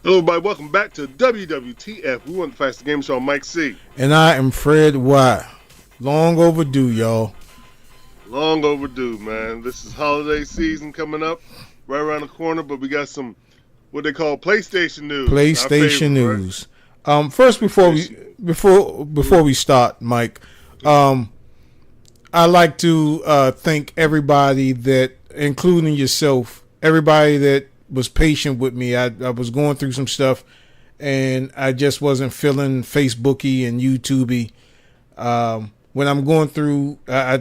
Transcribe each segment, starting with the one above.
Hello, everybody. Welcome back to WWTF. We want the fastest game show on MikeC. And I am Fred White. Long overdue, y'all. Long overdue, man. This is holiday season coming up right around the corner, but we got some what they call PlayStation news. PlayStation news. Right? First, before we start, Mike, I'd like to thank everybody that, including yourself, everybody that was patient with me. I was going through some stuff, and I just wasn't feeling Facebooky and YouTubey. When I'm going through, I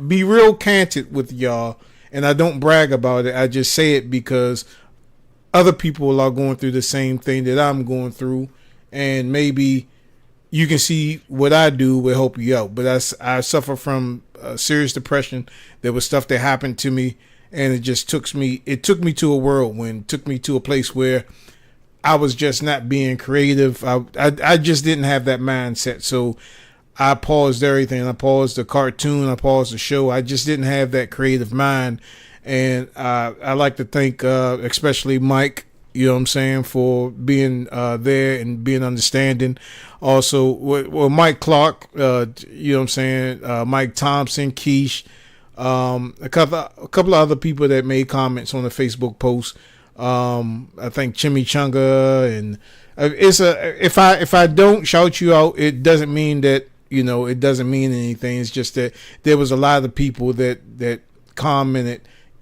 be real candid with y'all, and I don't brag about it. I just say it because other people are going through the same thing that I'm going through, and maybe you can see what I do will help you out. But I suffer from serious depression. There was stuff that happened to me, and it took me to a whirlwind, took me to a place where I was just not being creative. I just didn't have that mindset. So I paused everything. I paused the cartoon. I paused the show. I just didn't have that creative mind. And I like to thank especially Mike, you know what I'm saying, for being there and being understanding. Also, Mike Clark, you know what I'm saying, Mike Thompson, Keish, a couple of other people that made comments on the Facebook post. I think Chimichanga, and if I don't shout you out, it doesn't mean that, you know, it doesn't mean anything. It's just that there was a lot of people that commented.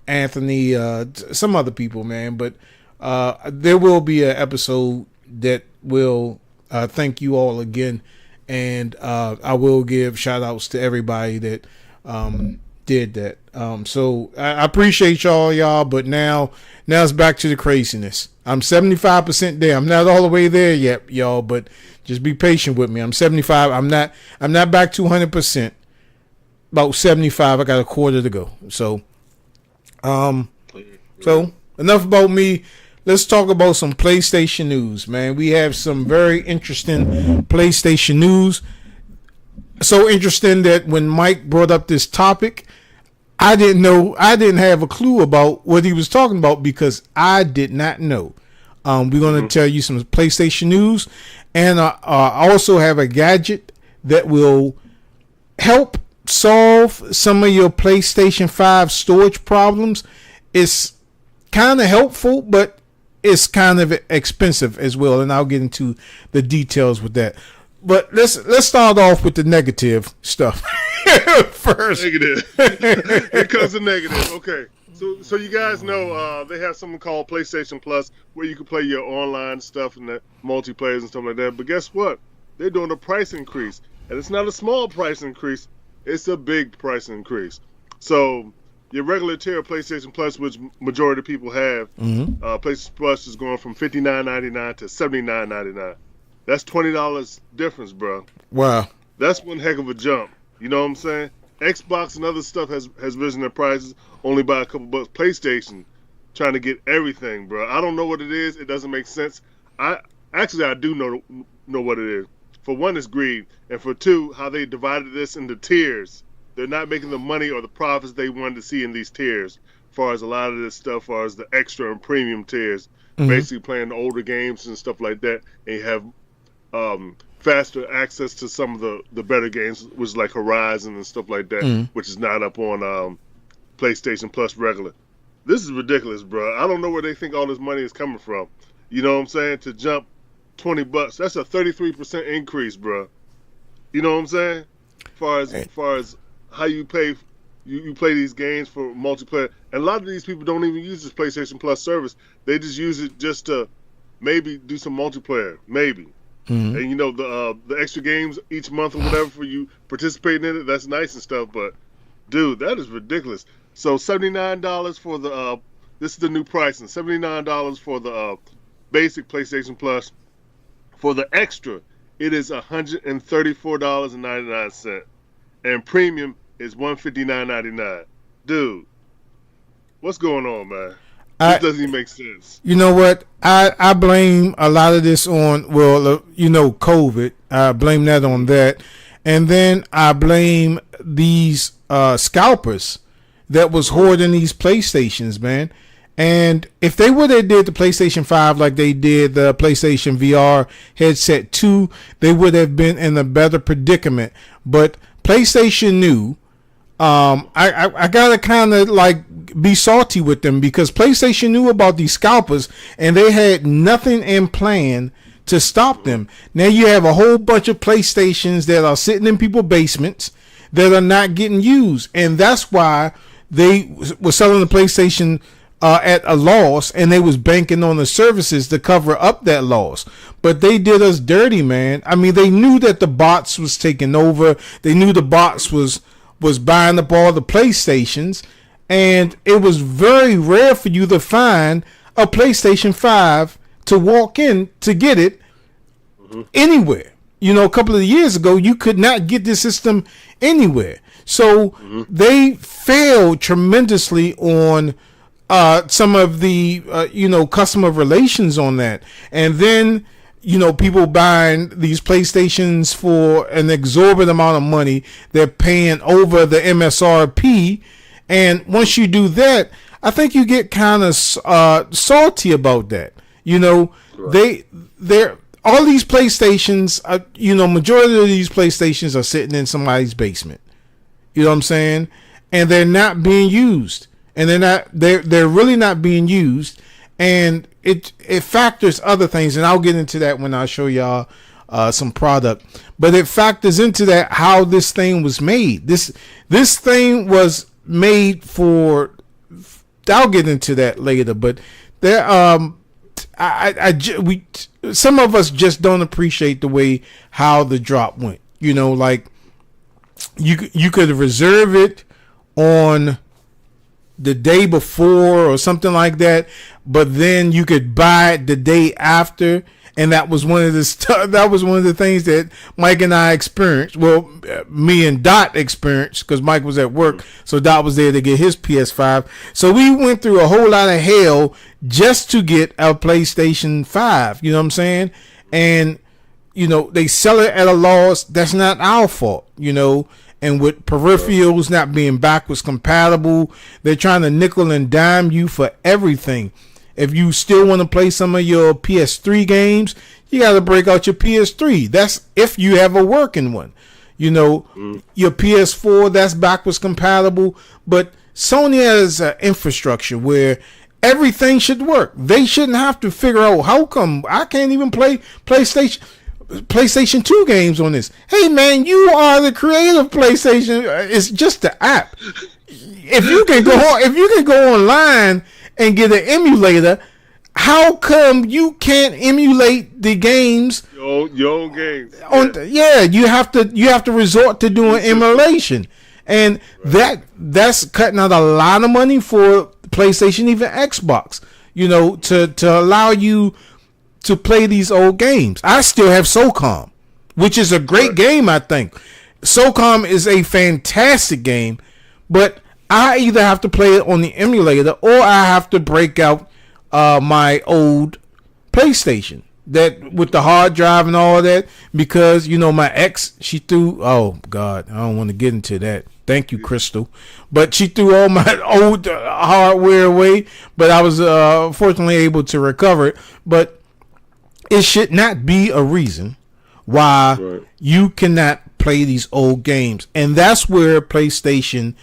Anthony, some other people, man, but there will be an episode that will thank you all again, and I will give shout outs to everybody that did that. So I appreciate y'all, but now it's back to the craziness. I'm 75% there. I'm not all the way there yet, y'all, but just be patient with me. I'm 75. I'm not back to 100%. About 75. I got a quarter to go. So enough about me. Let's talk about some PlayStation news, man. We have some very interesting PlayStation news. So interesting that when Mike brought up this topic, I didn't have a clue about what he was talking about because I did not know. We're going to tell you some PlayStation news, and I also have a gadget that will help solve some of your PlayStation 5 storage problems. It's kind of helpful, but it's kind of expensive as well, and I'll get into the details with that. But let's start off with the negative stuff first. Negative. Here comes the negative. Okay, so you guys know they have something called PlayStation Plus where you can play your online stuff and the multiplayers and stuff like that. But guess what? They're doing a price increase, and it's not a small price increase. It's a big price increase. So your regular tier of PlayStation Plus, which majority of people have, PlayStation Plus is going from $59.99 to $79.99. That's $20 difference, bro. Wow. That's one heck of a jump. You know what I'm saying? Xbox and other stuff has risen their prices only by a couple bucks. PlayStation trying to get everything, bro. I don't know what it is. It doesn't make sense. I do know what it is. For one, it's greed, and for two, how they divided this into tiers. They're not making the money or the profits they wanted to see in these tiers. As far as a lot of this stuff, as far as the extra and premium tiers, basically playing the older games and stuff like that, and you have faster access to some of the better games, which is like Horizon and stuff like that, which is not up on PlayStation Plus regular. This is ridiculous, bro. I don't know where they think all this money is coming from. You know what I'm saying? To jump $20, that's a 33% increase, bro. You know what I'm saying? As far as how you pay, you play these games for multiplayer, and a lot of these people don't even use this PlayStation Plus service. They just use it just to maybe do some multiplayer, maybe. And you know the extra games each month or whatever for you participating in it, that's nice and stuff. But dude, that is ridiculous. So $79 for the this is the new pricing. $79 for the basic PlayStation Plus. For the extra, it is $134.99, and premium is $159.99. Dude, what's going on, man? This doesn't even make sense. You know what? I blame a lot of this on, COVID. I blame that on that. And then I blame these scalpers that was hoarding these PlayStations, man. And if they would have did the PlayStation 5 like they did the PlayStation VR headset 2, they would have been in a better predicament. But PlayStation knew. I gotta kind of like be salty with them because PlayStation knew about these scalpers and they had nothing in plan to stop them. Now you have a whole bunch of PlayStations that are sitting in people's basements that are not getting used, and that's why they were selling the PlayStation at a loss, and they was banking on the services to cover up that loss. But they did us dirty, man. I mean, they knew that the bots was taking over. They knew the bots was buying up all the PlayStations, and it was very rare for you to find a PlayStation 5 to walk in to get it anywhere. You know, a couple of years ago, you could not get this system anywhere. So they failed tremendously on some of the, customer relations on that. And then, people buying these PlayStations for an exorbitant amount of money. They're paying over the MSRP. And once you do that, I think you get kind of salty about that. Right. They're all these PlayStations, majority of these PlayStations are sitting in somebody's basement. You know what I'm saying? And they're not being used. And they're really not being used. And it factors other things, and I'll get into that when I show y'all some product. But it factors into that how this thing was made. This thing was made for. I'll get into that later. But there, some of us just don't appreciate the way how the drop went. Like you could reserve it on the day before or something like that, but then you could buy it the day after, and that was one of the things that Mike and I experienced. Well, me and Dot experienced because Mike was at work, so Dot was there to get his PS5. So we went through a whole lot of hell just to get our PlayStation 5. You know what I'm saying? And they sell it at a loss. That's not our fault. And with peripherals not being backwards compatible, they're trying to nickel and dime you for everything. If you still want to play some of your PS3 games, you got to break out your PS3. That's if you have a working one. Your PS4, that's backwards compatible. But Sony has an infrastructure where everything should work. They shouldn't have to figure out how come I can't even play PlayStation 2 games on this. Hey man, you are the creator of PlayStation. It's just the app. If you can go online and get an emulator, how come you can't emulate the games? Your own games. You have to resort to doing emulation, and that's cutting out a lot of money for PlayStation, even Xbox. To allow you to play these old games. I still have SOCOM, which is a great game, I think. SOCOM is a fantastic game, but I either have to play it on the emulator or I have to break out my old PlayStation that with the hard drive and all that, because my ex, she threw, oh God, I don't want to get into that. Thank you, Crystal. But she threw all my old hardware away, but I was fortunately able to recover it. But it should not be a reason why you cannot play these old games. And that's where PlayStation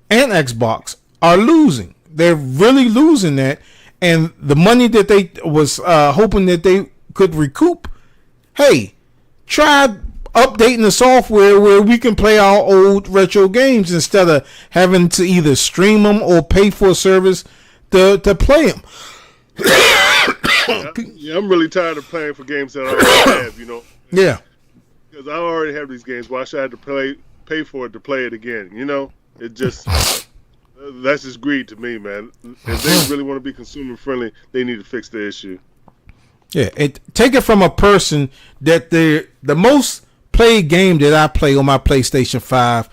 and Xbox are losing. They're really losing that. And the money that they was hoping that they could recoup, hey, try updating the software where we can play our old retro games instead of having to either stream them or pay for a service to play them. Yeah, I'm really tired of playing for games that I already have, Yeah. Because I already have these games. Why should I have to pay for it to play it again? It just that's just greed to me, man. If they really want to be consumer friendly, they need to fix the issue. Yeah, take it from a person that the most played game that I play on my PlayStation 5,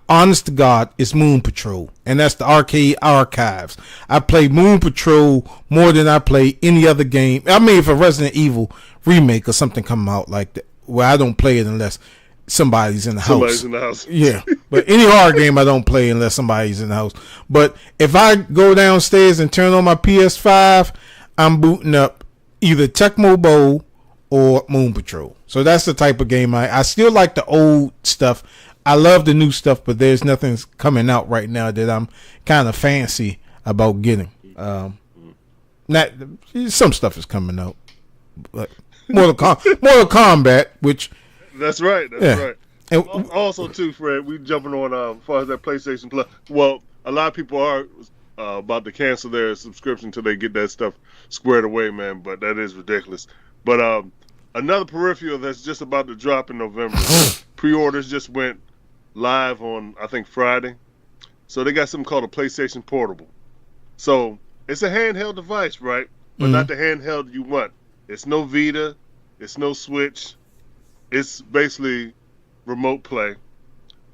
honest to God, is Moon Patrol, and that's the arcade archives. I play Moon Patrol more than I play any other game. I mean, if a Resident Evil remake or something come out like that, well, I don't play it unless somebody's in the Somebody's house. in the house. Yeah, but any horror game I don't play unless somebody's in the house. But if I go downstairs and turn on my PS5, I'm booting up either Tecmo Bowl or Moon Patrol. So that's the type of game I still like the old stuff. I love the new stuff, but there's nothing coming out right now that I'm kind of fancy about getting. Not some stuff is coming out, like Mortal Kombat, which that's right. That's right. And also, too, Fred, we jumping on as far as that PlayStation Plus. Well, a lot of people are about to cancel their subscription until they get that stuff squared away, man. But that is ridiculous. But another peripheral that's just about to drop in November. Pre-orders just went live on, I think, Friday. So they got something called a PlayStation Portable. So it's a handheld device, right? But not the handheld you want. It's no Vita. It's no Switch. It's basically remote play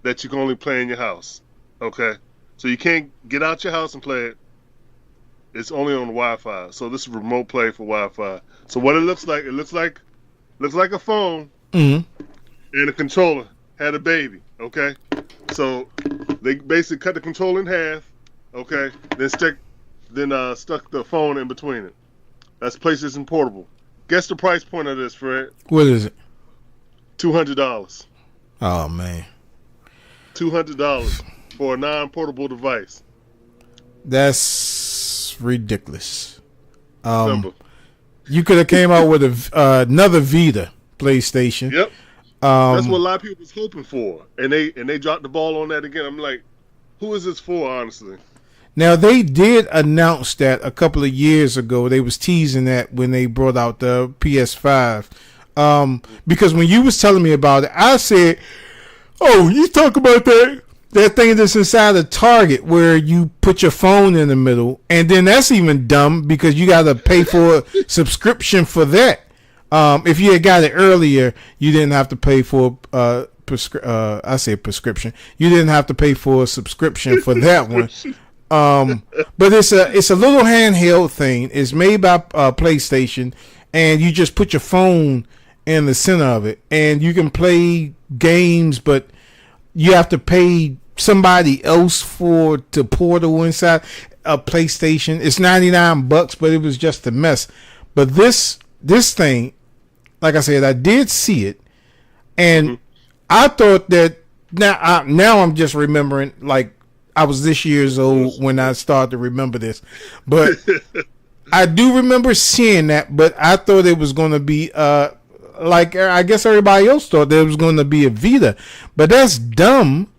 that you can only play in your house. Okay? So you can't get out your house and play it. It's only on Wi-Fi. So this is remote play for Wi-Fi. So what it looks like a phone and a controller had a baby. Okay? So they basically cut the controller in half. Okay? Then stuck the phone in between it. That's PlayStation Portable. Guess the price point of this, Fred? what is it? $200. Oh man, $200 for a non-portable device. that's ridiculous. Simple. You could have came out with another Vita PlayStation. Yep. That's what a lot of people was hoping for, and they dropped the ball on that again. I'm like, who is this for, honestly? Now they did announce that a couple of years ago. They was teasing that when they brought out the PS5. Because when you was telling me about it, I said, "Oh, you talk about that thing that's inside the Target where you put your phone in the middle, and then that's even dumb because you got to pay for a subscription for that. If you had got it earlier, you didn't have to pay for prescription. You didn't have to pay for a subscription for that one." But it's a little handheld thing. It's made by PlayStation, and you just put your phone in the center of it, and you can play games, but you have to pay somebody else to portal inside a PlayStation. It's $99, but it was just a mess. But this thing, like I said, I did see it, and I thought that now I'm just remembering like I was this years old when I started to remember this, but I do remember seeing that. But I thought it was going to be like I guess everybody else thought there was going to be a Vita, but that's dumb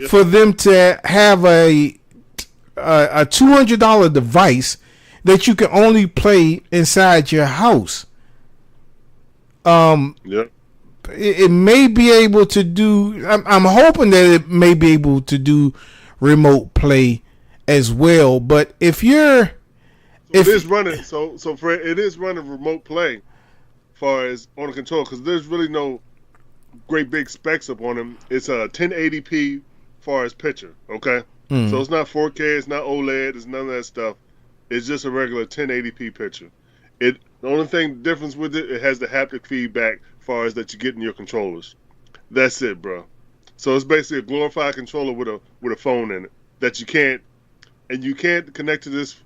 for them to have a $200 device that you can only play inside your house. It may be able to do. I'm hoping that it may be able to do remote play as well. But it is running. So Fred, it is running remote play, as far as on the control, because there's really no great big specs up on them. It's a 1080p far as picture. Okay, so it's not 4K, it's not OLED, it's none of that stuff. It's just a regular 1080p picture. The only thing difference with it has the haptic feedback, as far as that you get in your controllers. That's it, bro. So it's basically a glorified controller with a phone in it that you can't connect to this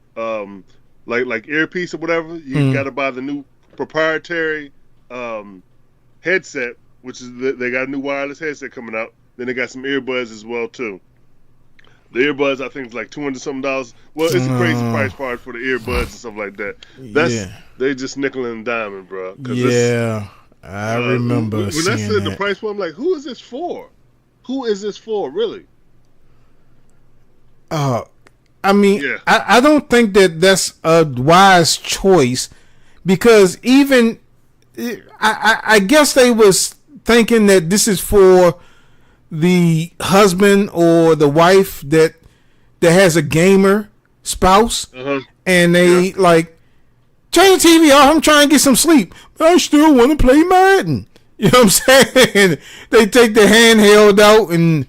like earpiece or whatever. You got to buy the new proprietary headset, which is they got a new wireless headset coming out. Then they got some earbuds as well too. The earbuds I think is like $200 something. Well, it's a crazy price part for the earbuds and stuff like that. They just nickel and diming, bro. I remember when seeing I said that. the price point, I'm like, who is this for? Who is this for, really? I mean, I don't think that that's a wise choice, because even I guess they was thinking that this is for the husband or the wife that has a gamer spouse, and they like, turn the TV off, I'm trying to get some sleep, but I still want to play Madden. You know what I'm saying? They take the handheld out, and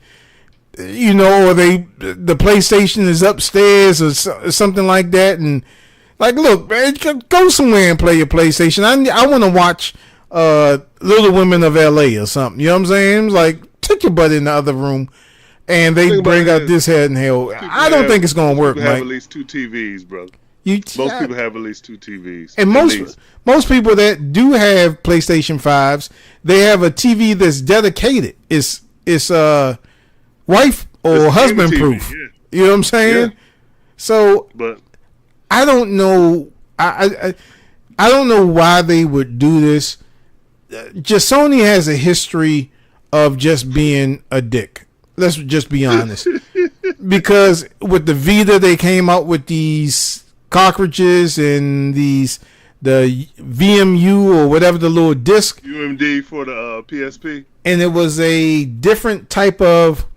or the PlayStation is upstairs or something like that, and like, look, man, go somewhere and play your PlayStation. I want to watch Little Women of L.A. or something. You know what I'm saying? It's like, take your butt in the other room, and they bring out this head and hell. I don't think it's gonna work, Mike. Have at least 2 TVs, brother. Most people have at least 2 TVs. And most people that do have PlayStation 5s, they have a TV that's dedicated. It's wife or husband proof. Yeah. You know what I'm saying? Yeah. So, but I don't know. I don't know why they would do this. Just Sony has a history of just being a dick. Let's just be honest. Because with the Vita, they came out with these cockroaches and the VMU or whatever, the little disc UMD for the PSP, and it was a different type of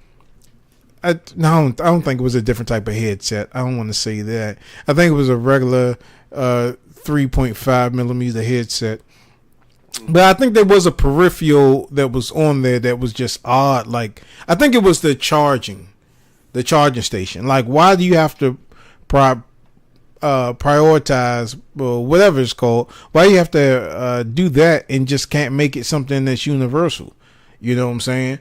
I don't think it was a different type of headset. I don't want to say that. I think it was a regular 3.5 millimeter headset, but I think there was a peripheral that was on there that was just odd. Like, I think it was the charging station. Like, why do you have to prioritize or whatever it's called? Why you have to do that and just can't make it something that's universal? You know what I'm saying?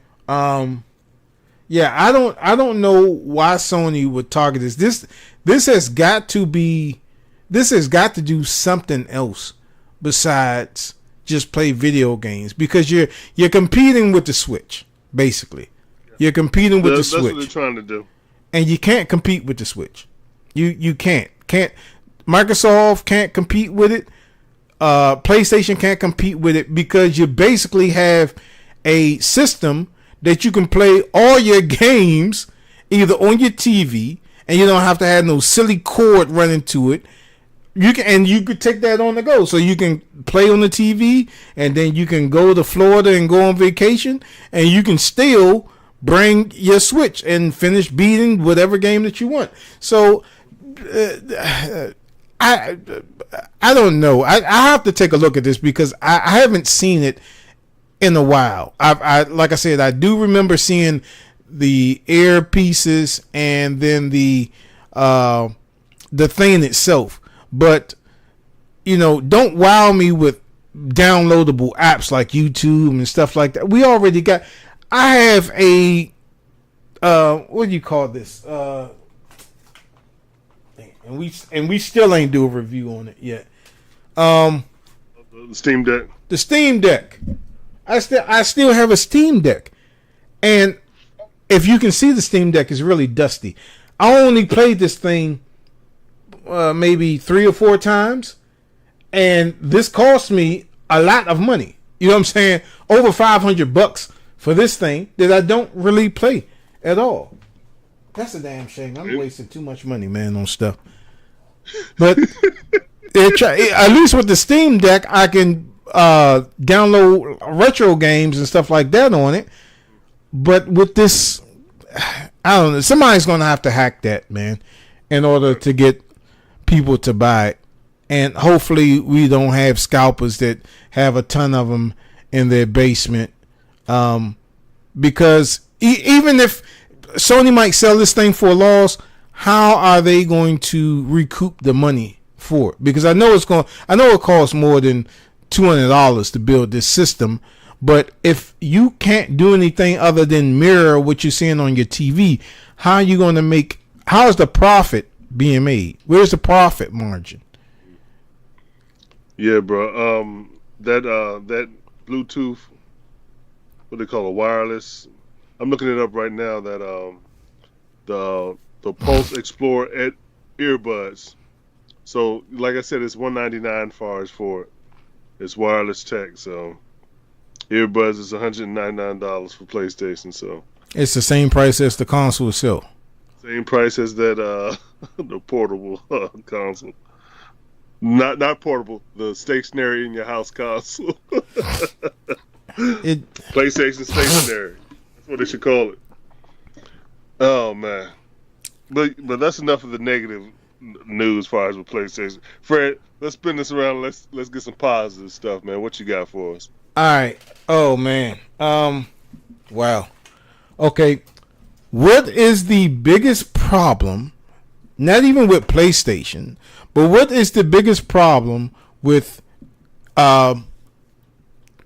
Yeah, I don't know why Sony would target this. This has got to do something else besides just play video games, because you're competing with the Switch, basically. You're competing with the Switch. That's what they're trying to do. And you can't compete with the Switch. You can't. Microsoft can't compete with it. PlayStation can't compete with it, because you basically have a system that you can play all your games either on your TV, and you don't have to have no silly cord running to it. You could take that on the go, so you can play on the TV, and then you can go to Florida and go on vacation, and you can still bring your Switch and finish beating whatever game that you want. So I don't know. I have to take a look at this, because I haven't seen it in a while. I like I said, I do remember seeing the earpieces and then the thing itself, but don't wow me with downloadable apps like YouTube and stuff like that. We already got. I have a what do you call this? And we still ain't do a review on it yet. The Steam Deck. The Steam Deck. I still have a Steam Deck, and if you can see, the Steam Deck is really dusty. I only played this thing maybe 3 or 4 times, and this cost me a lot of money. You know what I'm saying? Over $500 for this thing that I don't really play at all. That's a damn shame. I'm wasting too much money, man, on stuff. But at least with the Steam Deck, I can download retro games and stuff like that on it. But with this, I don't know. Somebody's going to have to hack that, man, in order to get people to buy it. And hopefully we don't have scalpers that have a ton of them in their basement. Because even if Sony might sell this thing for a loss, how are they going to recoup the money for it? Because I know it costs more than $200 to build this system, but if you can't do anything other than mirror what you're seeing on your TV, how are you going to how is the profit being made? Where's the profit margin? Yeah, bro. That Bluetooth, what they call a wireless. I'm looking it up right now. That the Pulse Explorer earbuds. So, like I said, it's $199 for it. It's wireless tech, so earbuds is $199 for PlayStation. So it's the same price as the console itself. Same price as that the portable console. Not portable, the stationary in your house console. PlayStation stationary. That's what they should call it. Oh man, but that's enough of the negative news as far as with PlayStation. Fred, let's spin this around. Let's get some positive stuff, man. What you got for us? All right. Oh man. Wow. Okay. What is the biggest problem? Not even with PlayStation, but what is the biggest problem with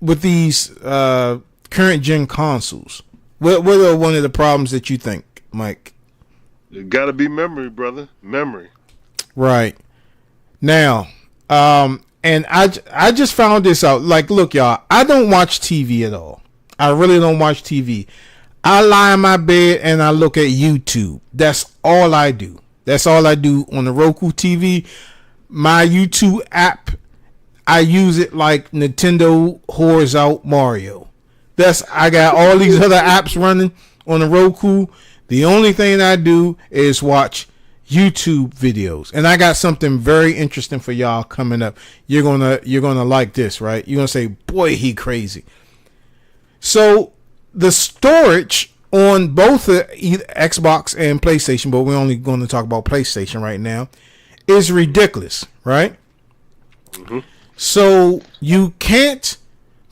with these current gen consoles? What are one of the problems that you think, Mike? It got to be memory, brother. Memory. Right. Now, and I just found this out. Like, look, y'all, I don't watch TV at all. I really don't watch TV. I lie in my bed and I look at YouTube. That's all I do. That's all I do on the Roku TV. My YouTube app, I use it like Nintendo whores out Mario. I got all these other apps running on the Roku. The only thing I do is watch YouTube videos. And I got something very interesting for y'all coming up. You're gonna like this, right? You're gonna say, boy, he crazy. So the storage on both the Xbox and PlayStation, but we're only going to talk about PlayStation right now, is ridiculous, right? Mm-hmm. So you can't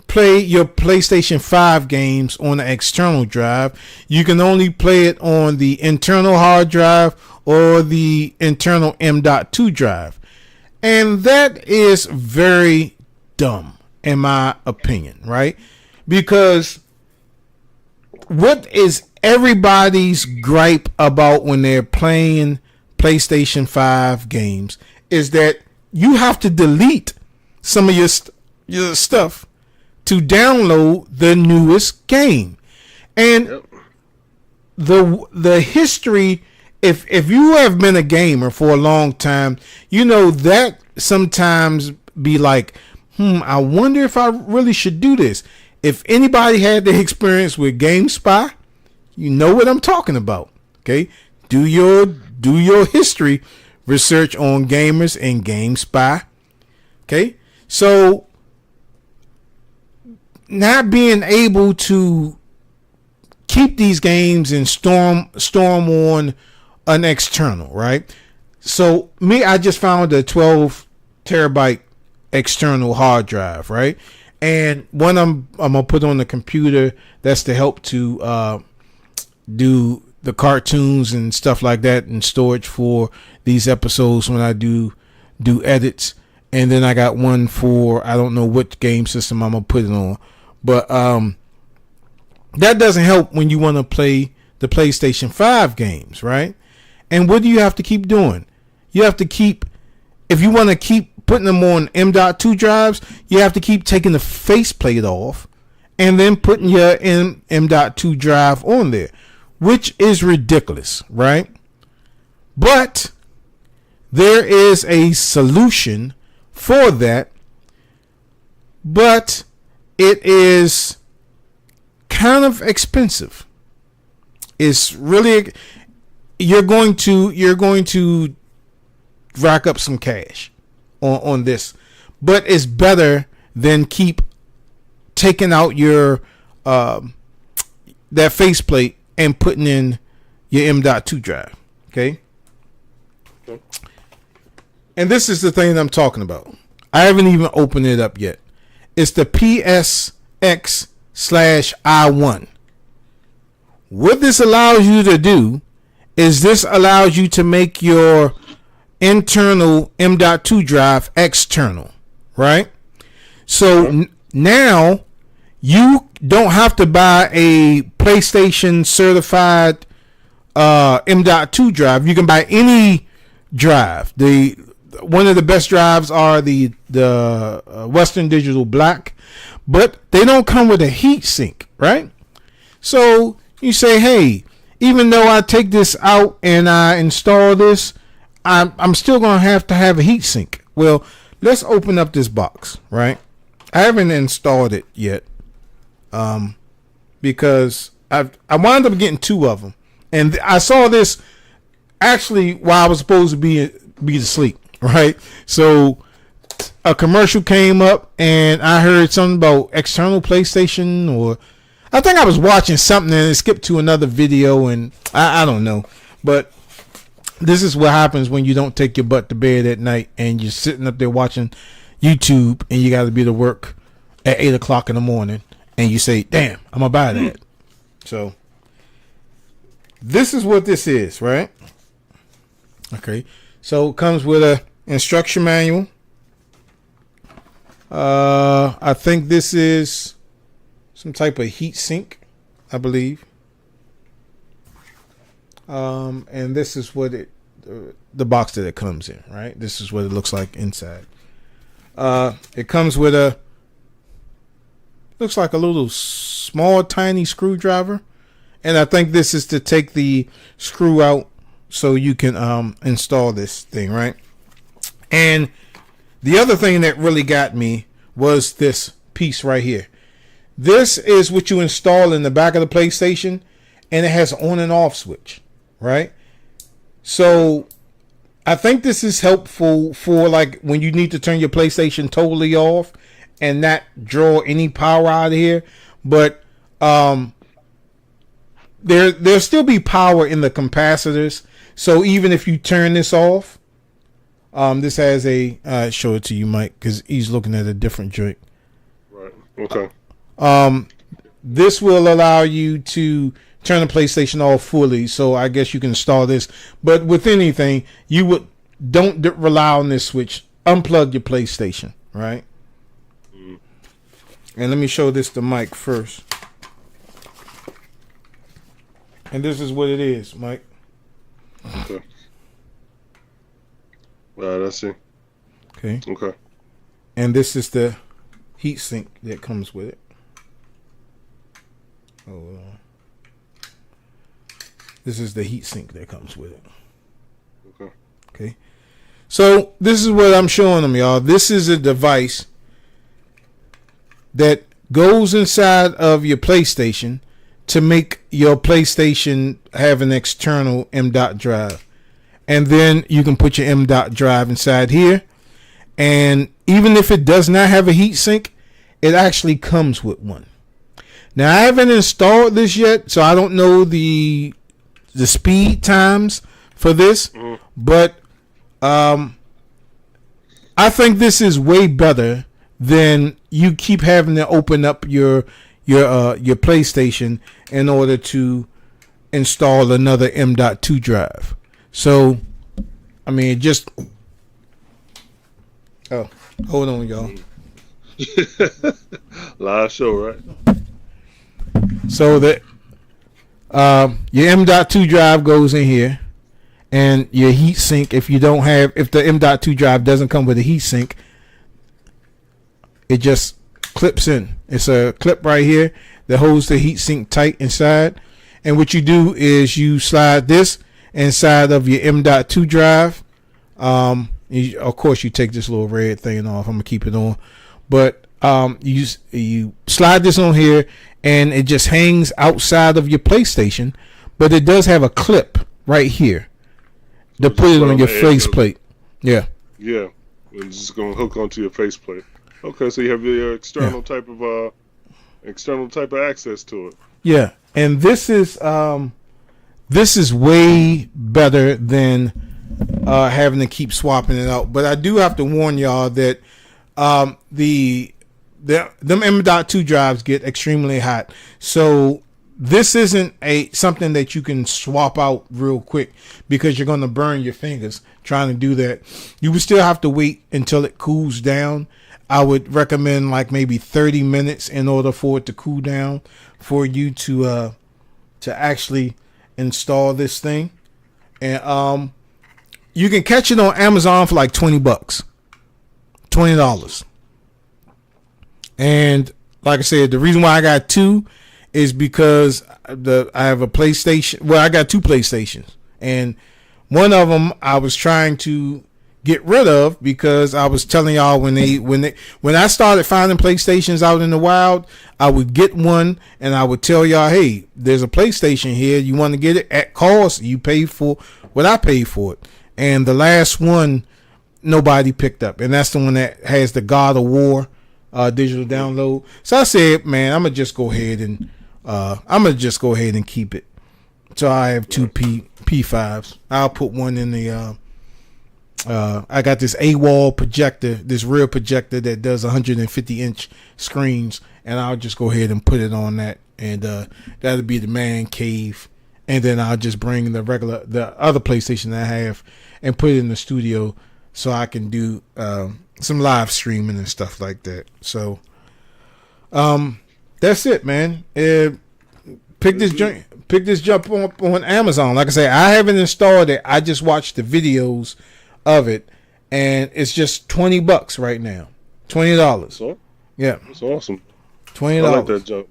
play your PlayStation 5 games on the external drive. You can only play it on the internal hard drive or the internal M.2 drive. And that is very dumb, in my opinion, right? Because what is everybody's gripe about when they're playing PlayStation 5 games is that you have to delete some of your stuff to download the newest game. And the history, if you have been a gamer for a long time, you know that sometimes be like, I wonder if I really should do this. If anybody had the experience with GameSpy, you know what I'm talking about. Okay, do your history research on gamers and GameSpy. Okay, so not being able to keep these games and storm on an external, right? So I just found a 12 terabyte external hard drive, right? And one I'm gonna put on the computer. That's to help to do the cartoons and stuff like that, and storage for these episodes when I do edits. And then I got one for, I don't know what game system I'm gonna put it on, but that doesn't help when you want to play the PlayStation 5 games, right? And what do you have to keep doing? You have to keep, if you want to keep putting them on M.2 drives, you have to keep taking the faceplate off and then putting your M.2 drive on there, which is ridiculous, right? But there is a solution for that, but it is kind of expensive. It's really, you're going to rack up some cash on this, but it's better than keep taking out your that faceplate and putting in your M.2 drive. Okay. And this is the thing that I'm talking about. I haven't even opened it up yet. It's the PSX/i1. What this allows you to do is this allows you to make your internal M.2 drive external, right? So now you don't have to buy a PlayStation certified M.2 drive. You can buy any drive. One of the best drives are the Western Digital Black, but they don't come with a heat sink, right? So you say, hey, even though I take this out and I install this, I'm still going to have a heat sink. Well, let's open up this box, right? I haven't installed it yet because I wound up getting two of them. And I saw this actually while I was supposed to be asleep, right? So a commercial came up and I heard something about external PlayStation, or I think I was watching something and it skipped to another video, and I don't know. But this is what happens when you don't take your butt to bed at night and you're sitting up there watching YouTube and you got to be to work at 8 o'clock in the morning and you say, damn, I'm going to buy that. So this is what this is, right? Okay. So it comes with a instruction manual. I think this is some type of heat sink, I believe. And this is what the box that it comes in, right? This is what it looks like inside. It comes with looks like a little small, tiny screwdriver. And I think this is to take the screw out so you can install this thing, right? And the other thing that really got me was this piece right here. This is what you install in the back of the PlayStation, and it has an on and off switch, right? So I think this is helpful for like when you need to turn your PlayStation totally off and not draw any power out of here. But there'll still be power in the capacitors. So even if you turn this off, this has show it to you, Mike, because he's looking at a different joint. Right. Okay. This will allow you to turn the PlayStation off fully. So I guess you can install this. But with anything, don't rely on this switch. Unplug your PlayStation, right? Mm. And let me show this to Mike first. And this is what it is, Mike. Okay. Right, I see. Okay. Okay. And this is the heat sink that comes with it. Hold on. This is the heat sink that comes with it. Okay. Okay. So this is what I'm showing them, y'all. This is a device that goes inside of your PlayStation to make your PlayStation have an external M.2 drive. And then you can put your M.2 drive inside here. And even if it does not have a heat sink, it actually comes with one. Now, I haven't installed this yet, so I don't know the speed times for this. But I think this is way better than you keep having to open up your PlayStation in order to install another M.2 drive. So, I mean, hold on, y'all. Live show, right? So that your M.2 drive goes in here, and your heat sink. If the M.2 drive doesn't come with a heat sink, it just clips in. It's a clip right here that holds the heat sink tight inside. And what you do is you slide this inside of your M.2 drive. Of course, you take this little red thing off. I'm gonna keep it on, but you slide this on here, and it just hangs outside of your PlayStation. But it does have a clip right here to put it on your faceplate. Yeah. Yeah. It's just gonna hook onto your faceplate. Okay, so you have your external type of access to it. Yeah, and this is way better than having to keep swapping it out. But I do have to warn y'all that them M.2 drives get extremely hot. So this isn't something that you can swap out real quick, because you're going to burn your fingers trying to do that. You would still have to wait until it cools down. I would recommend like maybe 30 minutes in order for it to cool down for you to actually install this thing. And you can catch it on Amazon for like $20. And like I said, the reason why I got two is because I have a PlayStation. Well, I got two PlayStations, and one of them I was trying to get rid of because I was telling y'all when I started finding PlayStations out in the wild, I would get one and I would tell y'all, hey, there's a PlayStation here. You want to get it at cost? You pay for what I paid for it. And the last one, nobody picked up, and that's the one that has the God of War digital download. So I said, man, I'm gonna just go ahead and keep it. So I have two P5s. I'll put one in the. I got this AWOL projector, this real projector that does 150-inch screens, and I'll just go ahead and put it on that, and that'll be the man cave. And then I'll just bring the other PlayStation that I have and put it in the studio so I can do some live streaming and stuff like that. So that's it, man. Pick this jump on Amazon. Like I say, I haven't installed it. I just watched the videos of it, and it's just $20 right now. $20. So, yeah, that's awesome. $20. I like that jump.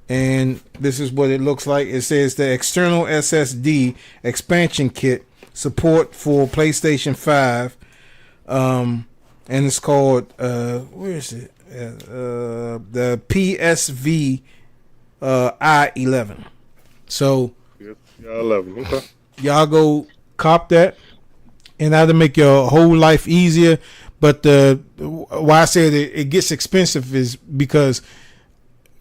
And this is what it looks like. It says the external SSD expansion kit support for PlayStation 5. And it's called where is it? The PSV I11. So yeah, 11. Okay. Y'all go cop that, and that'll make your whole life easier. But why I said it gets expensive is because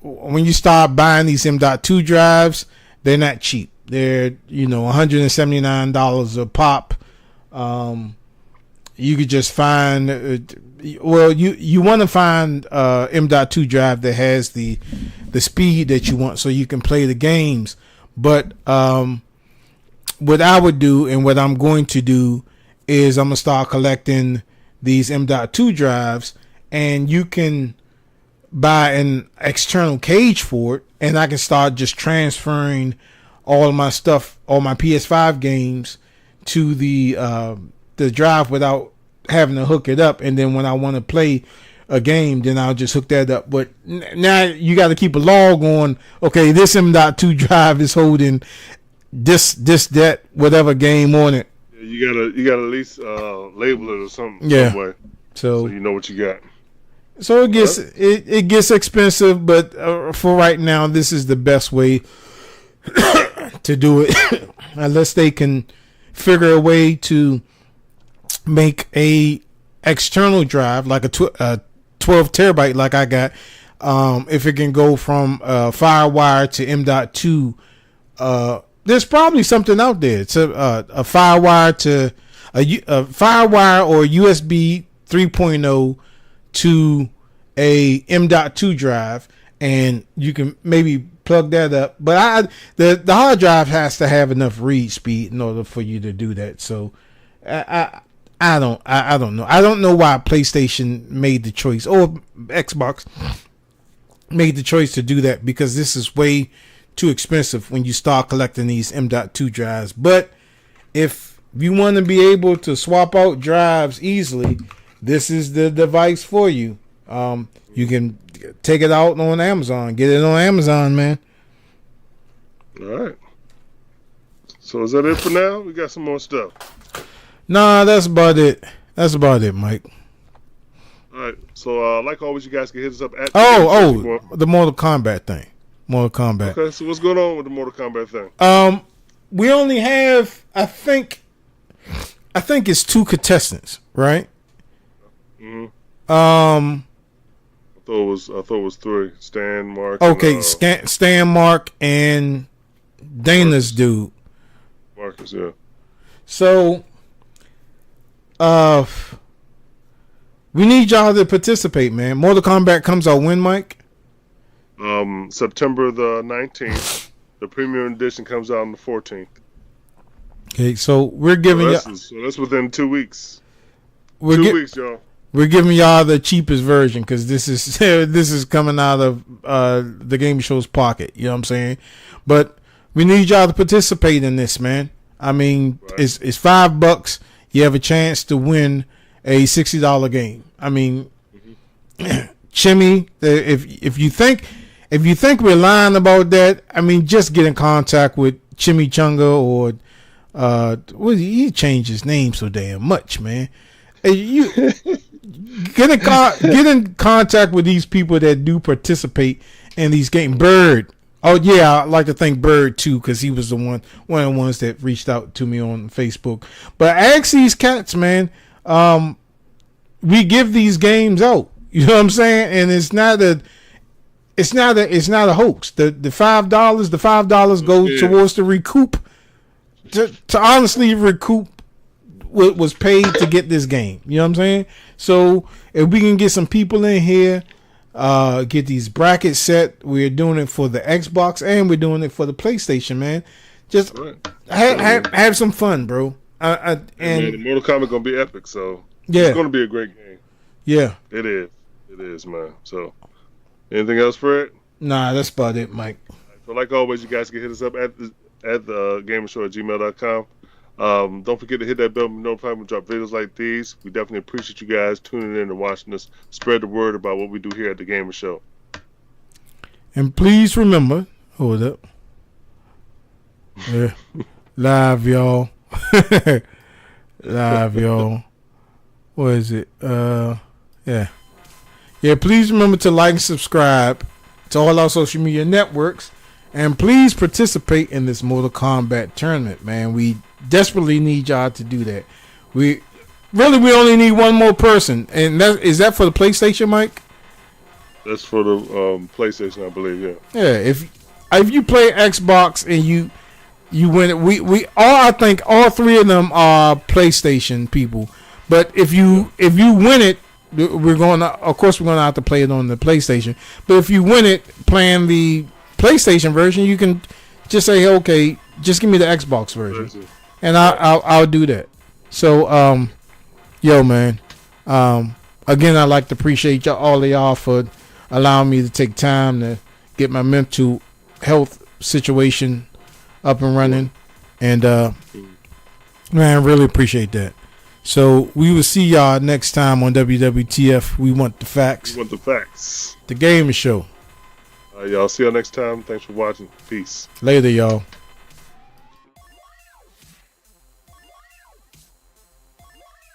when you start buying these M.2 drives, they're not cheap. They're $179 a pop. You could just find you want to find M.2 drive that has the speed that you want so you can play the games. But what I would do and what I'm going to do is I'm gonna start collecting these M.2 drives, and you can buy an external cage for it, and I can start just transferring all of my stuff, all my PS5 games to the drive without having to hook it up. And then when I want to play a game, then I'll just hook that up. But now you got to keep a log on, okay, this M.2 drive is holding this, that, whatever game on it. Yeah, you gotta at least label it or something. Yeah. Some way, so you know what you got. So it gets expensive, but for right now, this is the best way to do it, unless they can figure a way to make a external drive like a 12 terabyte like I got. If it can go from FireWire to M.2, there's probably something out there. It's a FireWire to a FireWire or USB 3.0 to a M.2 drive, and you can maybe plug that up. But the hard drive has to have enough read speed in order for you to do that. So I don't know. I don't know why PlayStation made the choice, or Xbox made the choice to do that, because this is way too expensive when you start collecting these M.2 drives. But if you want to be able to swap out drives easily, this is the device for you. You can take it out on Amazon. Get it on Amazon, man. All right. So is that it for now? We got some more stuff. Nah, that's about it. That's about it, Mike. All right. So like always, you guys can hit us up at the Mortal Kombat thing. Mortal Kombat. Okay. So what's going on with the Mortal Kombat thing? We only have, I think it's 2 contestants, right? Mm-hmm. I thought it was 3. Stan, Mark. Okay, and, Stan, Mark, and Dana's dude. Marcus, yeah. So, we need y'all to participate, man. Mortal Kombat comes out when, Mike? September the 19th. The premium edition comes out on the 14th. Okay, so we're giving so that's within 2 weeks. 2 weeks, y'all. We're giving y'all the cheapest version because this is coming out of the Game Show's pocket. You know what I'm saying? But we need y'all to participate in this, man. I mean, right. It's $5. You have a chance to win a $60 game. I mean, Chimmy, if you think we're lying about that, I mean, just get in contact with Chimichunga or he changed his name so damn much, man. You get in contact with these people that do participate in these games. Bird. Oh yeah, I'd like to thank Bird too, because he was one of the ones that reached out to me on Facebook. But ask these cats, man. We give these games out. You know what I'm saying? And it's not a hoax. The $5 goes towards to recoup, to honestly recoup what was paid to get this game. You know what I'm saying? So if we can get some people in here, get these brackets set, we're doing it for the Xbox and we're doing it for the PlayStation, man. Just have some fun, bro. Man, the Mortal Kombat gonna be epic, so yeah, it's gonna be a great game. Yeah, it is, man. So, anything else, Fred? Nah, that's about it, Mike. So, like always, you guys can hit us up at the gamershow@gmail.com. Don't forget to hit that bell to be notified when we drop videos like these. We definitely appreciate you guys tuning in and watching us. Spread the word about what we do here at the Gamer Show. And please remember, hold up. Yeah. Live, y'all. Live, y'all. What is it? Yeah. Yeah, please remember to like and subscribe to all our social media networks. And please participate in this Mortal Kombat tournament, man. We desperately need y'all to do that. We only need one more person. And is that for the PlayStation, Mike? That's for the PlayStation, I believe, yeah. Yeah, if you play Xbox and you win it, I think all three of them are PlayStation people. But if you win it, we're going to have to play it on the PlayStation. But if you win it playing the PlayStation version, you can just say, okay, just give me the Xbox version, and I'll do that. So, yo, man, again, I'd like to appreciate all of y'all for allowing me to take time to get my mental health situation up and running, and man, I really appreciate that. So we will see y'all next time on WWTF. We want the facts. We want the facts. The Gamer Show. Y'all see y'all next time. Thanks for watching. Peace. Later, y'all.